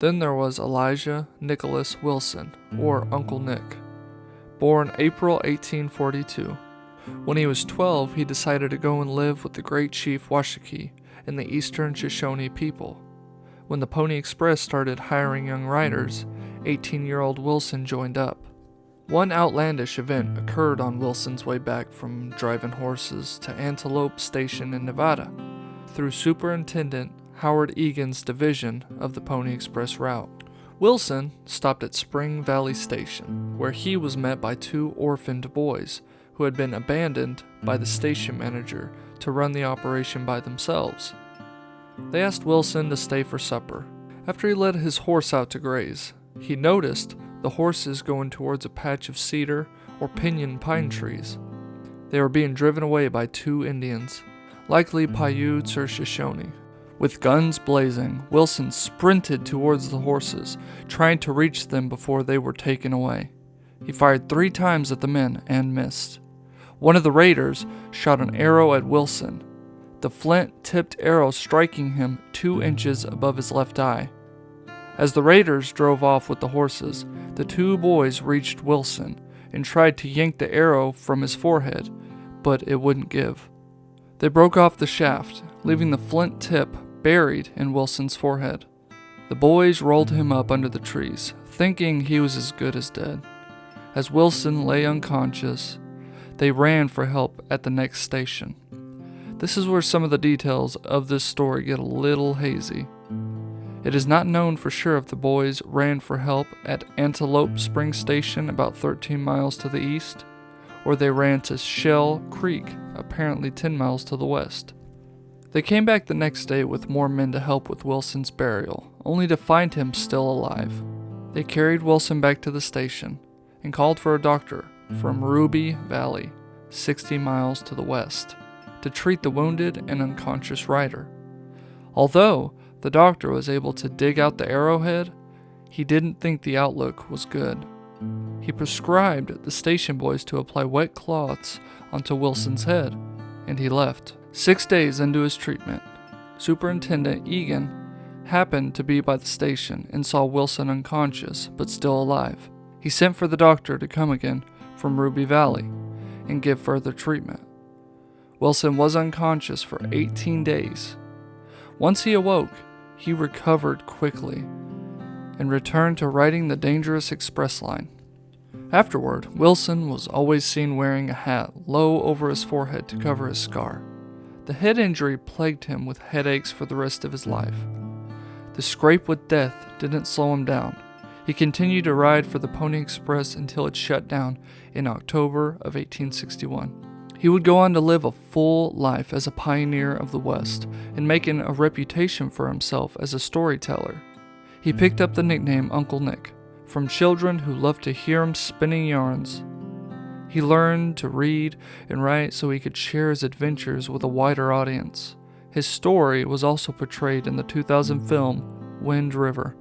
Then there was Elijah Nicholas Wilson, or Uncle Nick, born April 1842. When he was 12, he decided to go and live with the great chief Washakie and the eastern Shoshone people. When the Pony Express started hiring young riders, 18-year-old Wilson joined up. One outlandish event occurred on Wilson's way back from driving horses to Antelope Station in Nevada, through Superintendent Howard Egan's division of the Pony Express route. Wilson stopped at Spring Valley Station, where he was met by two orphaned boys who had been abandoned by the station manager to run the operation by themselves. They asked Wilson to stay for supper. After he led his horse out to graze, he noticed the horses going towards a patch of cedar or pinyon pine trees. They were being driven away by two Indians, likely Paiutes or Shoshone. With guns blazing, Wilson sprinted towards the horses, trying to reach them before they were taken away. He fired 3 times at the men and missed. One of the raiders shot an arrow at Wilson, the flint-tipped arrow striking him 2 inches above his left eye. As the raiders drove off with the horses, the 2 boys reached Wilson and tried to yank the arrow from his forehead, but it wouldn't give. They broke off the shaft, leaving the flint tip buried in Wilson's forehead. The boys rolled him up under the trees, thinking he was as good as dead. As Wilson lay unconscious, they ran for help at the next station. This is where some of the details of this story get a little hazy. It is not known for sure if the boys ran for help at Antelope Spring Station about 13 miles to the east, or they ran to Shell Creek, apparently 10 miles to the west. They came back the next day with more men to help with Wilson's burial, only to find him still alive. They carried Wilson back to the station and called for a doctor from Ruby Valley, 60 miles to the west, to treat the wounded and unconscious rider. Although the doctor was able to dig out the arrowhead, he didn't think the outlook was good. He prescribed the station boys to apply wet cloths onto Wilson's head, and he left. 6 days into his treatment, Superintendent Egan happened to be by the station and saw Wilson unconscious but still alive. He sent for the doctor to come again from Ruby Valley and give further treatment. Wilson was unconscious for 18 days. Once he awoke, he recovered quickly and returned to riding the dangerous express line. Afterward, Wilson was always seen wearing a hat low over his forehead to cover his scar. The head injury plagued him with headaches for the rest of his life. The scrape with death didn't slow him down. He continued to ride for the Pony Express until it shut down in October of 1861. He would go on to live a full life as a pioneer of the West and making a reputation for himself as a storyteller. He picked up the nickname Uncle Nick from children who loved to hear him spinning yarns. He learned to read and write so he could share his adventures with a wider audience. His story was also portrayed in the 2000 film Wind River.